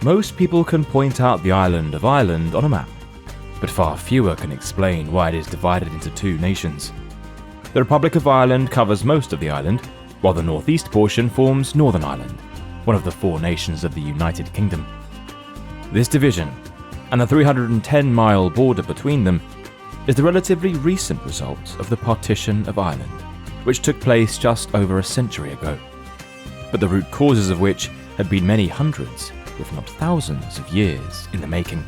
Most people can point out the island of Ireland on a map, but far fewer can explain why it is divided into two nations. The Republic of Ireland covers most of the island, while the northeast portion forms Northern Ireland, one of the four nations of the United Kingdom. This division, and the 310-mile border between them, is the relatively recent result of the partition of Ireland, which took place just over a century ago, but the root causes of which had been many hundreds, if not thousands of years in the making.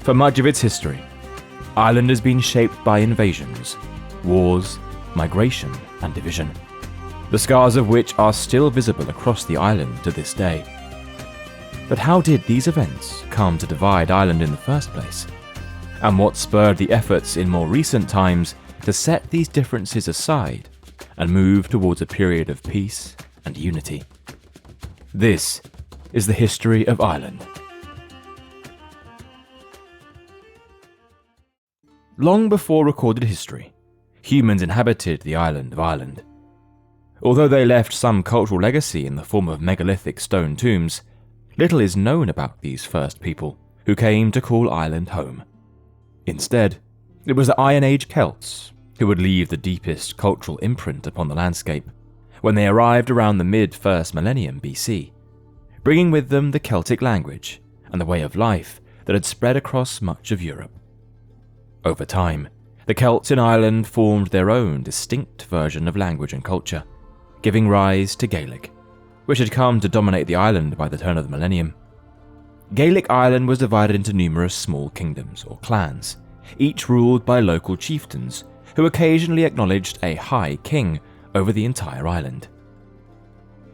For much of its history, Ireland has been shaped by invasions, wars, migration, and division, the scars of which are still visible across the island to this day. But how did these events come to divide Ireland in the first place? And what spurred the efforts in more recent times to set these differences aside and move towards a period of peace and unity? This is the history of Ireland. Long before recorded history, humans inhabited the island of Ireland. Although they left some cultural legacy in the form of megalithic stone tombs, little is known about these first people who came to call Ireland home. Instead, it was the Iron Age Celts who would leave the deepest cultural imprint upon the landscape when they arrived around the mid-1st millennium BC, bringing with them the Celtic language and the way of life that had spread across much of Europe. Over time, the Celts in Ireland formed their own distinct version of language and culture, giving rise to Gaelic, which had come to dominate the island by the turn of the millennium. Gaelic Ireland was divided into numerous small kingdoms or clans, each ruled by local chieftains who occasionally acknowledged a high king over the entire island.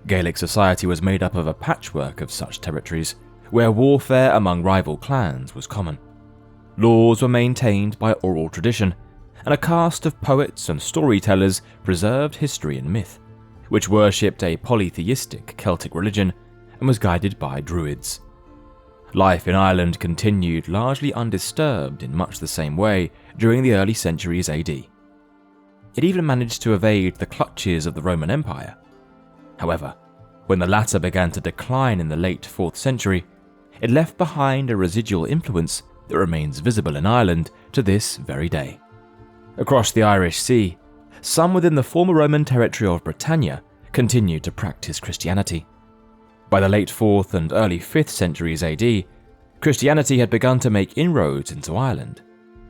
Gaelic society was made up of a patchwork of such territories, where warfare among rival clans was common. Laws were maintained by oral tradition, and a caste of poets and storytellers preserved history and myth, which worshipped a polytheistic Celtic religion and was guided by druids. Life in Ireland continued largely undisturbed in much the same way during the early centuries AD. It even managed to evade the clutches of the Roman Empire. However, when the latter began to decline in the late 4th century, it left behind a residual influence that remains visible in Ireland to this very day. Across the Irish Sea, some within the former Roman territory of Britannia continued to practice Christianity. By the late 4th and early 5th centuries AD, Christianity had begun to make inroads into Ireland,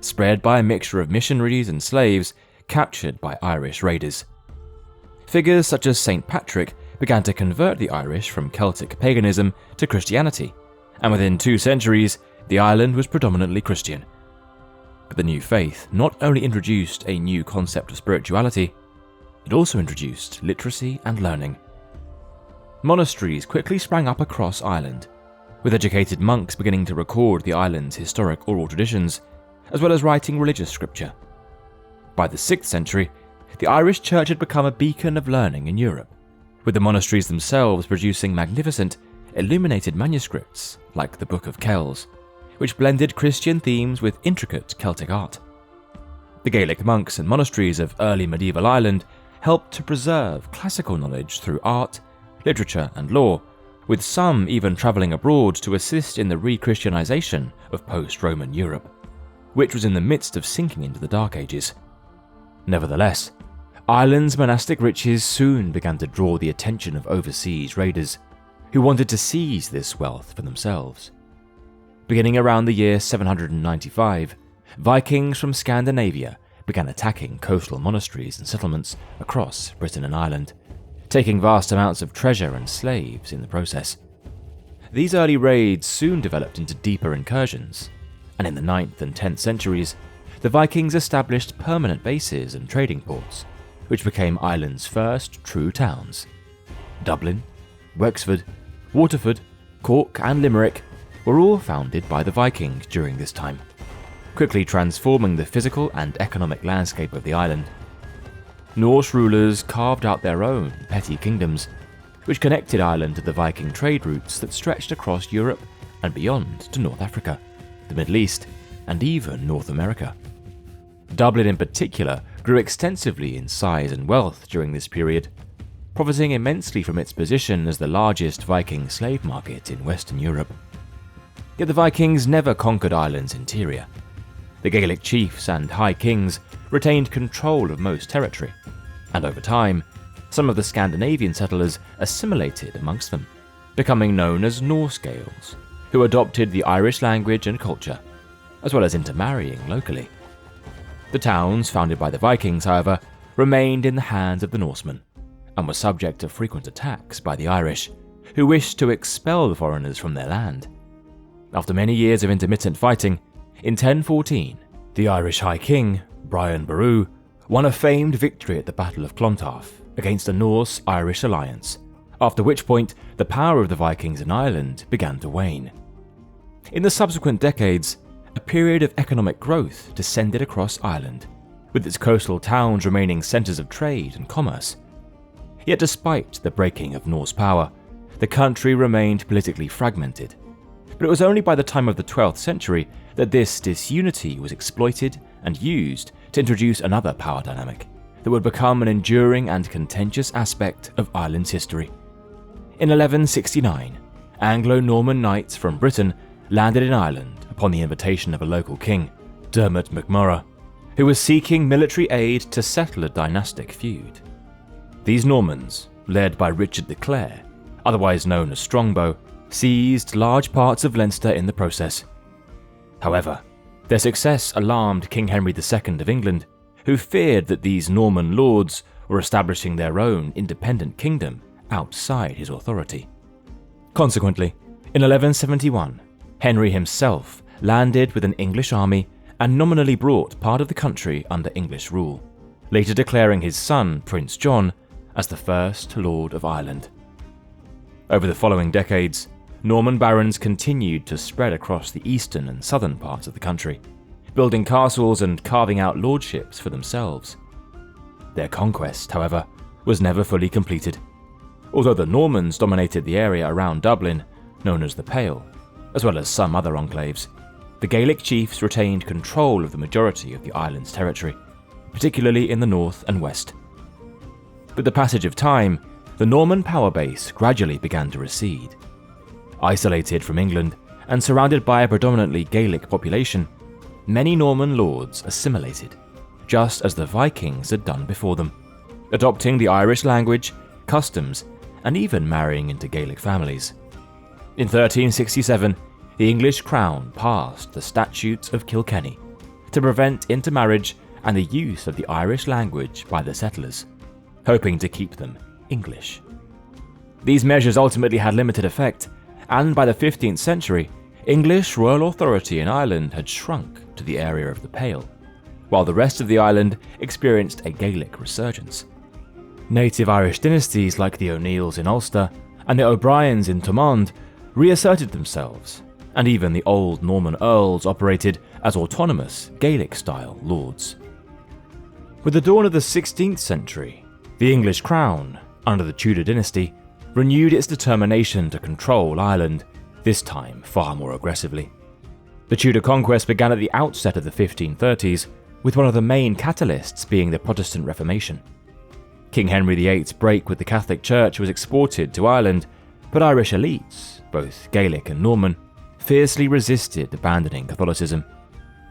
spread by a mixture of missionaries and slaves captured by Irish raiders. Figures such as St. Patrick began to convert the Irish from Celtic paganism to Christianity, and within 2 centuries, the island was predominantly Christian. But the new faith not only introduced a new concept of spirituality, it also introduced literacy and learning. Monasteries quickly sprang up across Ireland, with educated monks beginning to record the island's historic oral traditions, as well as writing religious scripture. By the 6th century, the Irish Church had become a beacon of learning in Europe, with the monasteries themselves producing magnificent, illuminated manuscripts like the Book of Kells, which blended Christian themes with intricate Celtic art. The Gaelic monks and monasteries of early medieval Ireland helped to preserve classical knowledge through art, literature, and law, with some even travelling abroad to assist in the re-Christianization of post-Roman Europe, which was in the midst of sinking into the Dark Ages. Nevertheless, Ireland's monastic riches soon began to draw the attention of overseas raiders, who wanted to seize this wealth for themselves. Beginning around the year 795, Vikings from Scandinavia began attacking coastal monasteries and settlements across Britain and Ireland, taking vast amounts of treasure and slaves in the process. These early raids soon developed into deeper incursions, and in the 9th and 10th centuries, the Vikings established permanent bases and trading ports, which became Ireland's first true towns. Dublin, Wexford, Waterford, Cork, and Limerick were all founded by the Vikings during this time, quickly transforming the physical and economic landscape of the island. Norse rulers carved out their own petty kingdoms, which connected Ireland to the Viking trade routes that stretched across Europe and beyond to North Africa, the Middle East, and even North America. Dublin in particular grew extensively in size and wealth during this period. profiting immensely from its position as the largest Viking slave market in Western Europe. Yet the Vikings never conquered Ireland's interior. The Gaelic chiefs and high kings retained control of most territory, and over time, some of the Scandinavian settlers assimilated amongst them, becoming known as Norse Gaels, who adopted the Irish language and culture, as well as intermarrying locally. The towns founded by the Vikings, however, remained in the hands of the Norsemen, and were subject to frequent attacks by the Irish, who wished to expel the foreigners from their land. After many years of intermittent fighting, in 1014, the Irish High King, Brian Boru, won a famed victory at the Battle of Clontarf against a Norse-Irish alliance, after which point the power of the Vikings in Ireland began to wane. In the subsequent decades, a period of economic growth descended across Ireland, with its coastal towns remaining centres of trade and commerce. Yet despite the breaking of Norse power, the country remained politically fragmented. But it was only by the time of the 12th century that this disunity was exploited and used to introduce another power dynamic that would become an enduring and contentious aspect of Ireland's history. In 1169, Anglo-Norman knights from Britain landed in Ireland upon the invitation of a local king, Dermot MacMurrough, who was seeking military aid to settle a dynastic feud. These Normans, led by Richard de Clare, otherwise known as Strongbow, seized large parts of Leinster in the process. However, their success alarmed King Henry II of England, who feared that these Norman lords were establishing their own independent kingdom outside his authority. Consequently, in 1171, Henry himself landed with an English army and nominally brought part of the country under English rule, later declaring his son, Prince John, as the first Lord of Ireland. Over the following decades, Norman barons continued to spread across the eastern and southern parts of the country, building castles and carving out lordships for themselves. Their conquest, however, was never fully completed. Although the Normans dominated the area around Dublin, known as the Pale, as well as some other enclaves, the Gaelic chiefs retained control of the majority of the island's territory, particularly in the north and west. With the passage of time, the Norman power base gradually began to recede. Isolated from England and surrounded by a predominantly Gaelic population, many Norman lords assimilated, just as the Vikings had done before them, adopting the Irish language, customs, and even marrying into Gaelic families. In 1367, the English crown passed the Statutes of Kilkenny to prevent intermarriage and the use of the Irish language by the settlers, hoping to keep them English. These measures ultimately had limited effect, and by the 15th century, English royal authority in Ireland had shrunk to the area of the Pale, while the rest of the island experienced a Gaelic resurgence. Native Irish dynasties like the O'Neills in Ulster and the O'Briens in Thomond reasserted themselves, and even the old Norman earls operated as autonomous Gaelic-style lords. With the dawn of the 16th century, the English crown, under the Tudor dynasty, renewed its determination to control Ireland, this time far more aggressively. The Tudor conquest began at the outset of the 1530s, with one of the main catalysts being the Protestant Reformation. King Henry VIII's break with the Catholic Church was exported to Ireland, but Irish elites, both Gaelic and Norman, fiercely resisted abandoning Catholicism.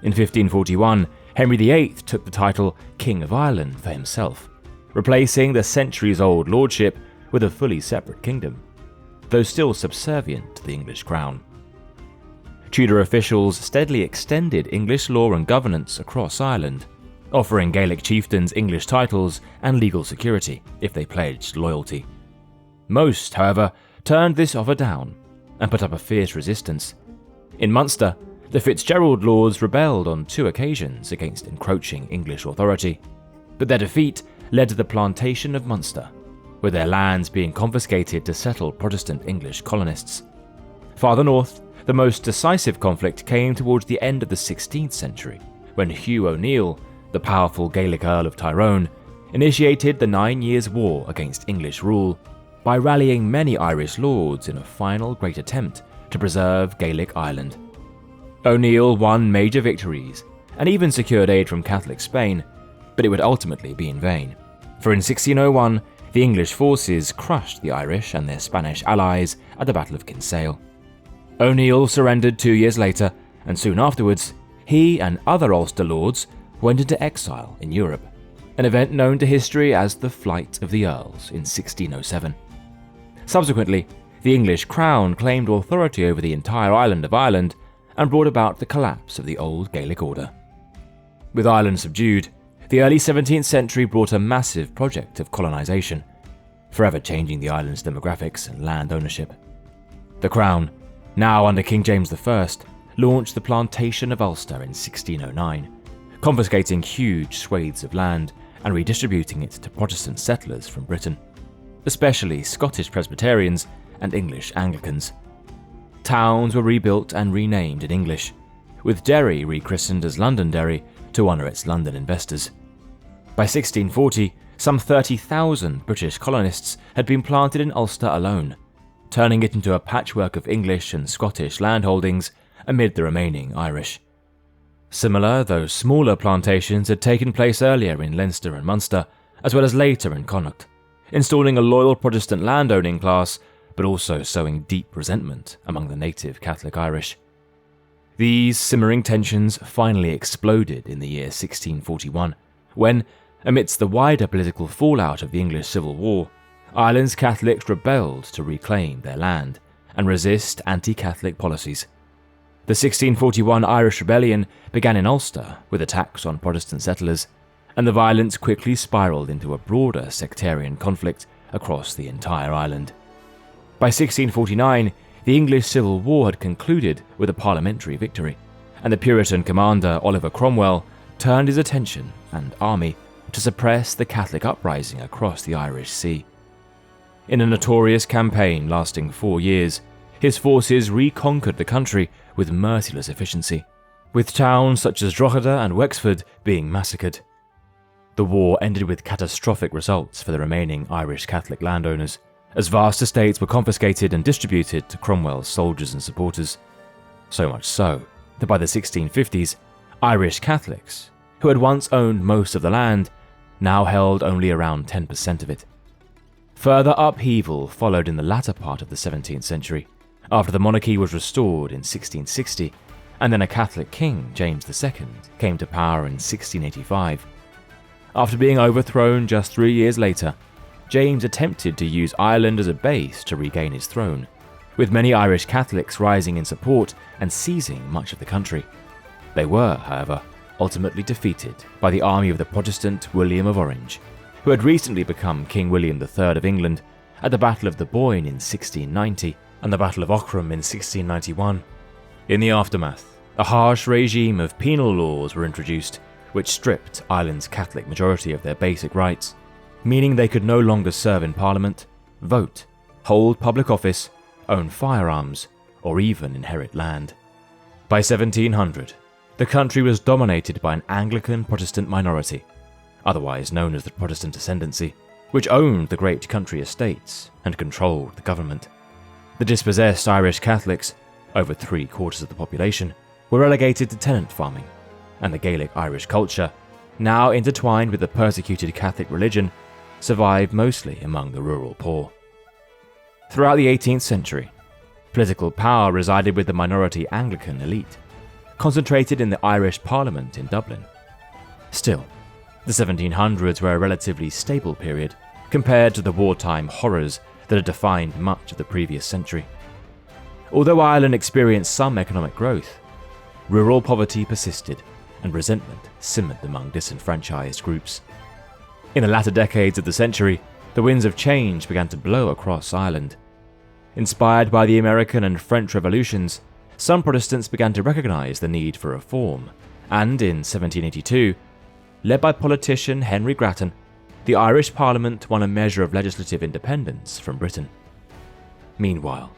In 1541, Henry VIII took the title King of Ireland for himself, replacing the centuries-old lordship with a fully separate kingdom, though still subservient to the English crown. Tudor officials steadily extended English law and governance across Ireland, offering Gaelic chieftains English titles and legal security if they pledged loyalty. Most, however, turned this offer down and put up a fierce resistance. In Munster, the Fitzgerald lords rebelled on 2 occasions against encroaching English authority, but their defeat led to the Plantation of Munster, with their lands being confiscated to settle Protestant English colonists. Farther north, the most decisive conflict came towards the end of the 16th century, when Hugh O'Neill, the powerful Gaelic Earl of Tyrone, initiated the 9 Years' War against English rule by rallying many Irish lords in a final great attempt to preserve Gaelic Ireland. O'Neill won major victories and even secured aid from Catholic Spain, but it would ultimately be in vain, for in 1601, the English forces crushed the Irish and their Spanish allies at the Battle of Kinsale. O'Neill surrendered 2 years later, and soon afterwards, he and other Ulster lords went into exile in Europe, an event known to history as the Flight of the Earls in 1607. Subsequently, the English crown claimed authority over the entire island of Ireland and brought about the collapse of the old Gaelic order. With Ireland subdued, the early 17th century brought a massive project of colonisation, forever changing the island's demographics and land ownership. The Crown, now under King James I, launched the Plantation of Ulster in 1609, confiscating huge swathes of land and redistributing it to Protestant settlers from Britain, especially Scottish Presbyterians and English Anglicans. Towns were rebuilt and renamed in English, with Derry rechristened as Londonderry to honour its London investors. By 1640, some 30,000 British colonists had been planted in Ulster alone, turning it into a patchwork of English and Scottish landholdings amid the remaining Irish. Similar, though smaller, plantations had taken place earlier in Leinster and Munster, as well as later in Connacht, installing a loyal Protestant landowning class, but also sowing deep resentment among the native Catholic Irish. These simmering tensions finally exploded in the year 1641, when, amidst the wider political fallout of the English Civil War, Ireland's Catholics rebelled to reclaim their land and resist anti-Catholic policies. The 1641 Irish Rebellion began in Ulster with attacks on Protestant settlers, and the violence quickly spiralled into a broader sectarian conflict across the entire island. By 1649, the English Civil War had concluded with a parliamentary victory, and the Puritan commander Oliver Cromwell turned his attention and army to suppress the Catholic uprising across the Irish Sea. In a notorious campaign lasting 4 years, his forces reconquered the country with merciless efficiency, with towns such as Drogheda and Wexford being massacred. The war ended with catastrophic results for the remaining Irish Catholic landowners, as vast estates were confiscated and distributed to Cromwell's soldiers and supporters. So much so that by the 1650s, Irish Catholics, who had once owned most of the land, now held only around 10% of it. Further upheaval followed in the latter part of the 17th century, after the monarchy was restored in 1660, and then a Catholic king, James II, came to power in 1685. After being overthrown just 3 years later, James attempted to use Ireland as a base to regain his throne, with many Irish Catholics rising in support and seizing much of the country. They were, however, ultimately defeated by the army of the Protestant William of Orange, who had recently become King William III of England at the Battle of the Boyne in 1690 and the Battle of Aughrim in 1691. In the aftermath, a harsh regime of penal laws were introduced, which stripped Ireland's Catholic majority of their basic rights, meaning they could no longer serve in Parliament, vote, hold public office, own firearms, or even inherit land. By 1700, the country was dominated by an Anglican Protestant minority, otherwise known as the Protestant Ascendancy, which owned the great country estates and controlled the government. The dispossessed Irish Catholics, over 3/4 of the population, were relegated to tenant farming, and the Gaelic-Irish culture, now intertwined with the persecuted Catholic religion, survived mostly among the rural poor. Throughout the 18th century, political power resided with the minority Anglican elite, concentrated in the Irish Parliament in Dublin. Still, the 1700s were a relatively stable period compared to the wartime horrors that had defined much of the previous century. Although Ireland experienced some economic growth, rural poverty persisted and resentment simmered among disenfranchised groups. In the latter decades of the century, the winds of change began to blow across Ireland. Inspired by the American and French revolutions, some Protestants began to recognise the need for reform, and in 1782, led by politician Henry Grattan, the Irish Parliament won a measure of legislative independence from Britain. Meanwhile,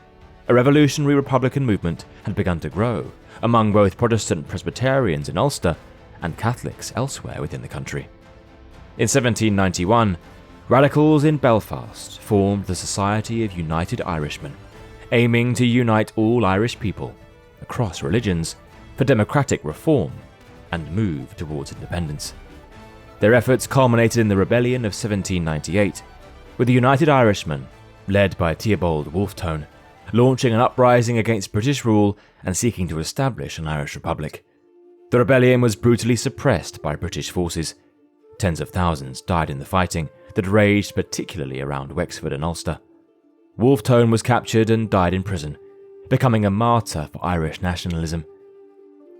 a revolutionary Republican movement had begun to grow among both Protestant Presbyterians in Ulster and Catholics elsewhere within the country. In 1791, radicals in Belfast formed the Society of United Irishmen, aiming to unite all Irish people, across religions, for democratic reform and move towards independence. Their efforts culminated in the Rebellion of 1798, with the United Irishmen, led by Theobald Wolfetone, launching an uprising against British rule and seeking to establish an Irish Republic. The rebellion was brutally suppressed by British forces. Tens of thousands died in the fighting that raged particularly around Wexford and Ulster. Wolfetone was captured and died in prison, becoming a martyr for Irish nationalism.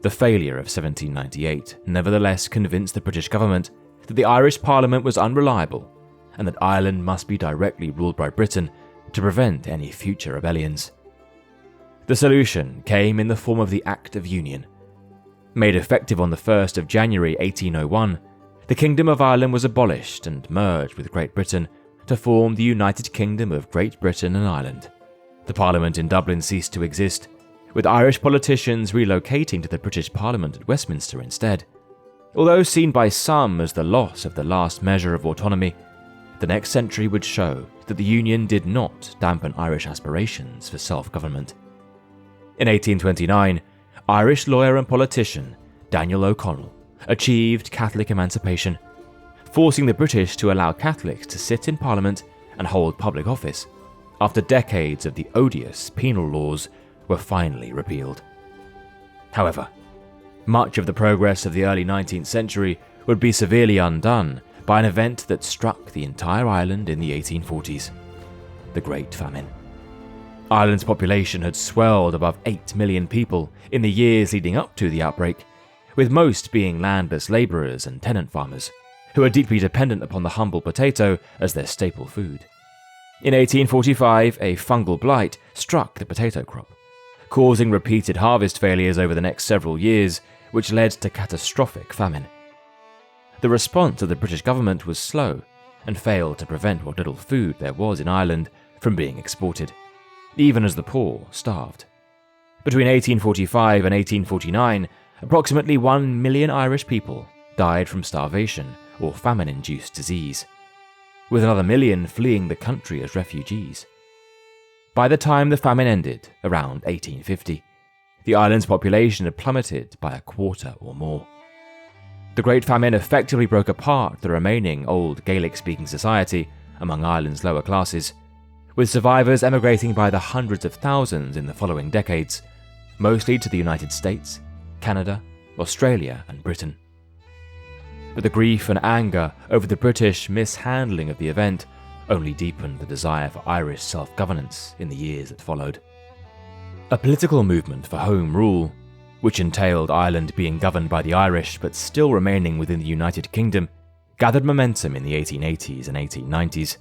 The failure of 1798 nevertheless convinced the British government that the Irish Parliament was unreliable and that Ireland must be directly ruled by Britain to prevent any future rebellions. The solution came in the form of the Act of Union. Made effective on the 1st of January 1801, the Kingdom of Ireland was abolished and merged with Great Britain to form the United Kingdom of Great Britain and Ireland. The Parliament in Dublin ceased to exist, with Irish politicians relocating to the British Parliament at Westminster instead. Although seen by some as the loss of the last measure of autonomy, the next century would show that the Union did not dampen Irish aspirations for self-government. In 1829, Irish lawyer and politician Daniel O'Connell achieved Catholic emancipation, forcing the British to allow Catholics to sit in Parliament and hold public office, after decades of the odious penal laws were finally repealed. However, much of the progress of the early 19th century would be severely undone by an event that struck the entire island in the 1840s, the Great Famine. Ireland's population had swelled above 8 million people in the years leading up to the outbreak, with most being landless labourers and tenant farmers, who were deeply dependent upon the humble potato as their staple food. In 1845, a fungal blight struck the potato crop, causing repeated harvest failures over the next several years, which led to catastrophic famine. The response of the British government was slow and failed to prevent what little food there was in Ireland from being exported, even as the poor starved. Between 1845 and 1849, approximately 1 million Irish people died from starvation or famine-induced disease, with another million fleeing the country as refugees. By the time the famine ended, around 1850, the island's population had plummeted by a quarter or more. The Great Famine effectively broke apart the remaining old Gaelic-speaking society among Ireland's lower classes, with survivors emigrating by the hundreds of thousands in the following decades, mostly to the United States, Canada, Australia, and Britain. But the grief and anger over the British mishandling of the event only deepened the desire for Irish self-governance in the years that followed. A political movement for Home Rule, which entailed Ireland being governed by the Irish but still remaining within the United Kingdom, gathered momentum in the 1880s and 1890s,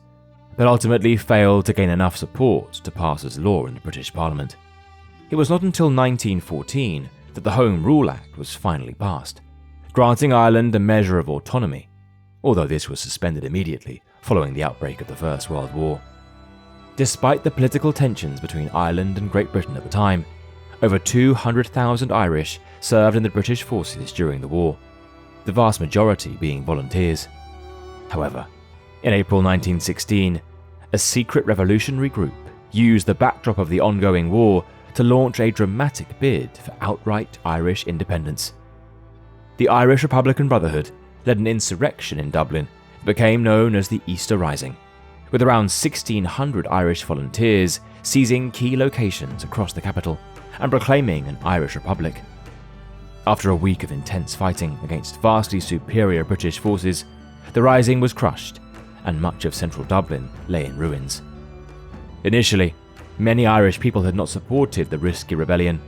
but ultimately failed to gain enough support to pass as law in the British Parliament. It was not until 1914 that the Home Rule Act was finally passed, granting Ireland a measure of autonomy, although this was suspended immediately following the outbreak of the First World War. Despite the political tensions between Ireland and Great Britain at the time, over 200,000 Irish served in the British forces during the war, the vast majority being volunteers. However, in April 1916, a secret revolutionary group used the backdrop of the ongoing war to launch a dramatic bid for outright Irish independence. The Irish Republican Brotherhood led an insurrection in Dublin that became known as the Easter Rising, with around 1,600 Irish volunteers seizing key locations across the capital and proclaiming an Irish Republic. After a week of intense fighting against vastly superior British forces, the rising was crushed, and much of central Dublin lay in ruins. Initially, many Irish people had not supported the risky rebellion,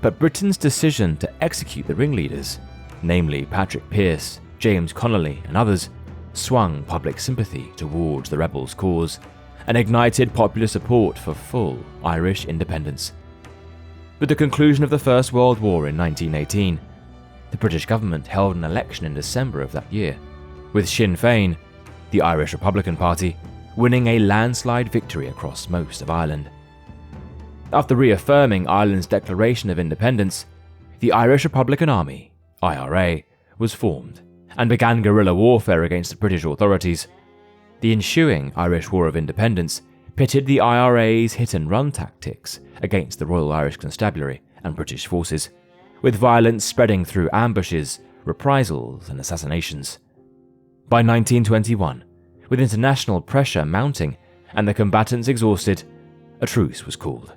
but Britain's decision to execute the ringleaders, namely Patrick Pearse, James Connolly, and others, swung public sympathy towards the rebels' cause and ignited popular support for full Irish independence. With the conclusion of the First World War in 1918, the British government held an election in December of that year, with Sinn Féin, the Irish Republican Party, winning a landslide victory across most of Ireland. After reaffirming Ireland's declaration of independence, the Irish Republican Army, IRA, was formed and began guerrilla warfare against the British authorities. The ensuing Irish War of Independence pitted the IRA's hit-and-run tactics against the Royal Irish Constabulary and British forces, with violence spreading through ambushes, reprisals, and assassinations. By 1921, with international pressure mounting and the combatants exhausted, a truce was called.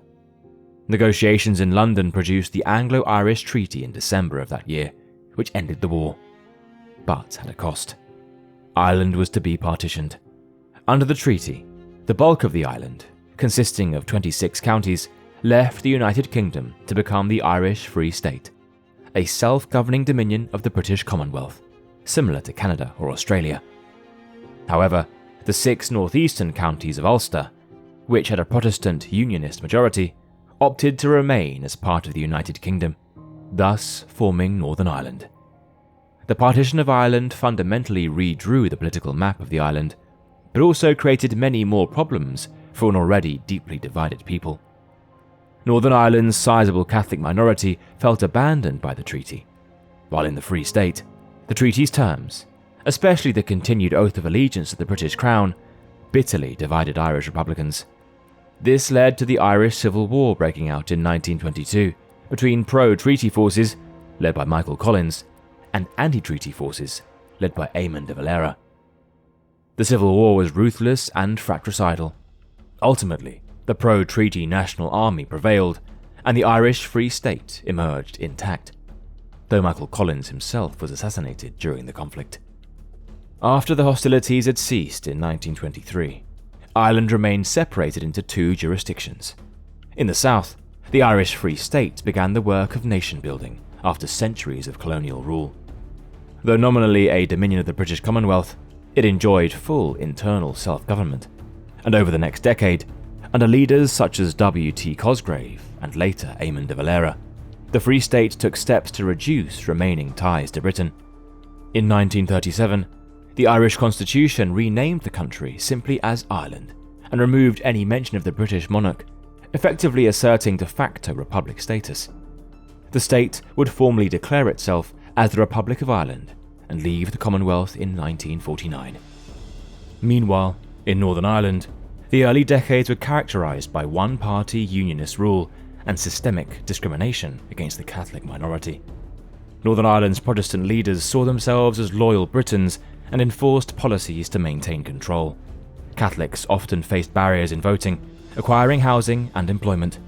Negotiations in London produced the Anglo-Irish Treaty in December of that year, which ended the war, but at a cost. Ireland was to be partitioned. Under the treaty, the bulk of the island, consisting of 26 counties, left the United Kingdom to become the Irish Free State, a self-governing dominion of the British Commonwealth, similar to Canada or Australia. However, the 6 northeastern counties of Ulster, which had a Protestant Unionist majority, opted to remain as part of the United Kingdom, thus forming Northern Ireland. The partition of Ireland fundamentally redrew the political map of the island, but also created many more problems for an already deeply divided people. Northern Ireland's sizable Catholic minority felt abandoned by the treaty, while in the Free State, the treaty's terms, especially the continued oath of allegiance to the British Crown, bitterly divided Irish Republicans. This led to the Irish Civil War breaking out in 1922 between pro-treaty forces, led by Michael Collins, and anti-treaty forces, led by Eamon de Valera. The Civil War was ruthless and fratricidal. Ultimately, the pro-treaty National Army prevailed, and the Irish Free State emerged intact, though Michael Collins himself was assassinated during the conflict. After the hostilities had ceased in 1923, Ireland remained separated into 2 jurisdictions. In the south, the Irish Free State began the work of nation-building after centuries of colonial rule. Though nominally a dominion of the British Commonwealth, it enjoyed full internal self-government, and over the next decade, under leaders such as W.T. Cosgrave and later Eamon de Valera, the Free State took steps to reduce remaining ties to Britain. In 1937, the Irish Constitution renamed the country simply as Ireland and removed any mention of the British monarch, effectively asserting de facto republic status. The state would formally declare itself as the Republic of Ireland and leave the Commonwealth in 1949. Meanwhile, in Northern Ireland, the early decades were characterised by one-party unionist rule and systemic discrimination against the Catholic minority. Northern Ireland's Protestant leaders saw themselves as loyal Britons and enforced policies to maintain control. Catholics often faced barriers in voting, acquiring housing and employment.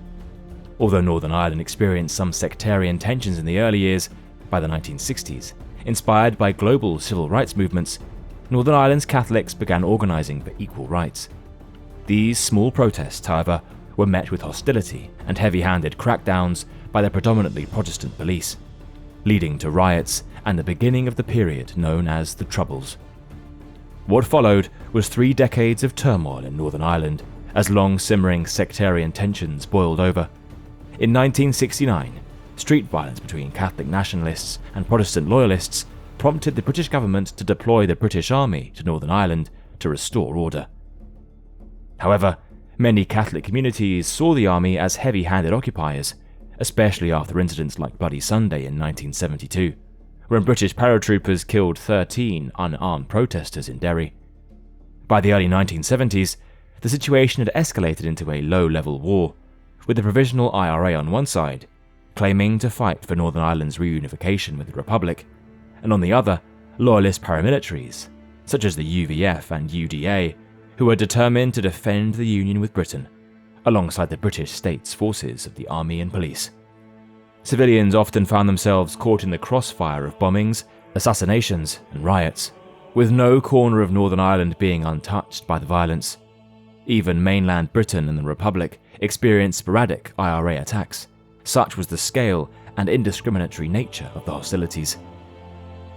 Although Northern Ireland experienced some sectarian tensions in the early years, by the 1960s, inspired by global civil rights movements, Northern Ireland's Catholics began organising for equal rights. These small protests, however, were met with hostility and heavy-handed crackdowns by the predominantly Protestant police, leading to riots and the beginning of the period known as the Troubles. What followed was 3 decades of turmoil in Northern Ireland as long-simmering sectarian tensions boiled over. In 1969, street violence between Catholic nationalists and Protestant loyalists prompted the British government to deploy the British Army to Northern Ireland to restore order. However, many Catholic communities saw the army as heavy-handed occupiers, especially after incidents like Bloody Sunday in 1972, when British paratroopers killed 13 unarmed protesters in Derry. By the early 1970s, the situation had escalated into a low-level war, with the Provisional IRA on one side, claiming to fight for Northern Ireland's reunification with the Republic, and on the other, loyalist paramilitaries, such as the UVF and UDA, who were determined to defend the Union with Britain, alongside the British state's forces of the army and police. Civilians often found themselves caught in the crossfire of bombings, assassinations, and riots, with no corner of Northern Ireland being untouched by the violence. Even mainland Britain and the Republic experienced sporadic IRA attacks. Such was the scale and indiscriminatory nature of the hostilities.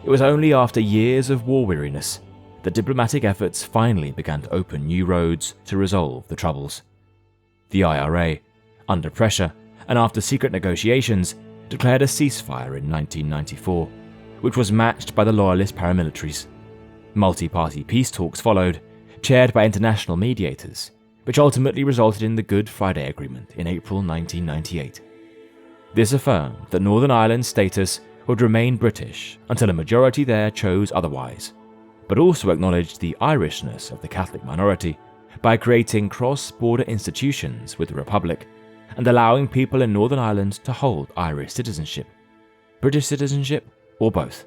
It was only after years of war weariness that diplomatic efforts finally began to open new roads to resolve the Troubles. The IRA, under pressure and after secret negotiations, declared a ceasefire in 1994, which was matched by the loyalist paramilitaries. Multi-party peace talks followed, chaired by international mediators, which ultimately resulted in the Good Friday Agreement in April 1998. This affirmed that Northern Ireland's status would remain British until a majority there chose otherwise, but also acknowledged the Irishness of the Catholic minority by creating cross-border institutions with the Republic and allowing people in Northern Ireland to hold Irish citizenship, British citizenship, or both.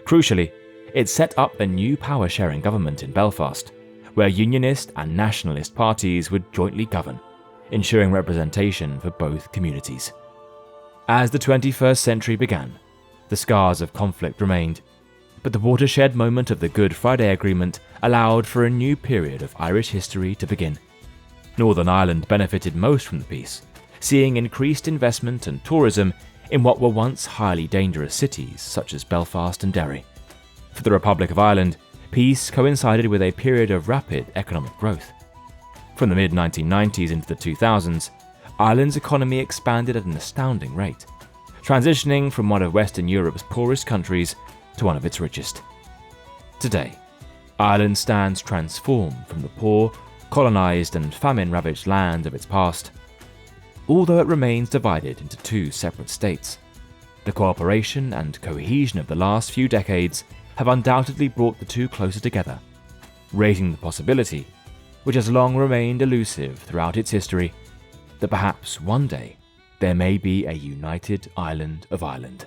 Crucially, it set up a new power-sharing government in Belfast, where Unionist and Nationalist parties would jointly govern, ensuring representation for both communities. As the 21st century began, the scars of conflict remained, but the watershed moment of the Good Friday Agreement allowed for a new period of Irish history to begin. Northern Ireland benefited most from the peace, seeing increased investment and tourism in what were once highly dangerous cities such as Belfast and Derry. For the Republic of Ireland, peace coincided with a period of rapid economic growth. From the mid-1990s into the 2000s, Ireland's economy expanded at an astounding rate, transitioning from one of Western Europe's poorest countries to one of its richest. Today, Ireland stands transformed from the poor, colonised and famine-ravaged land of its past. Although it remains divided into two separate states, the cooperation and cohesion of the last few decades have undoubtedly brought the two closer together, raising the possibility, which has long remained elusive throughout its history, that perhaps one day there may be a united island of Ireland.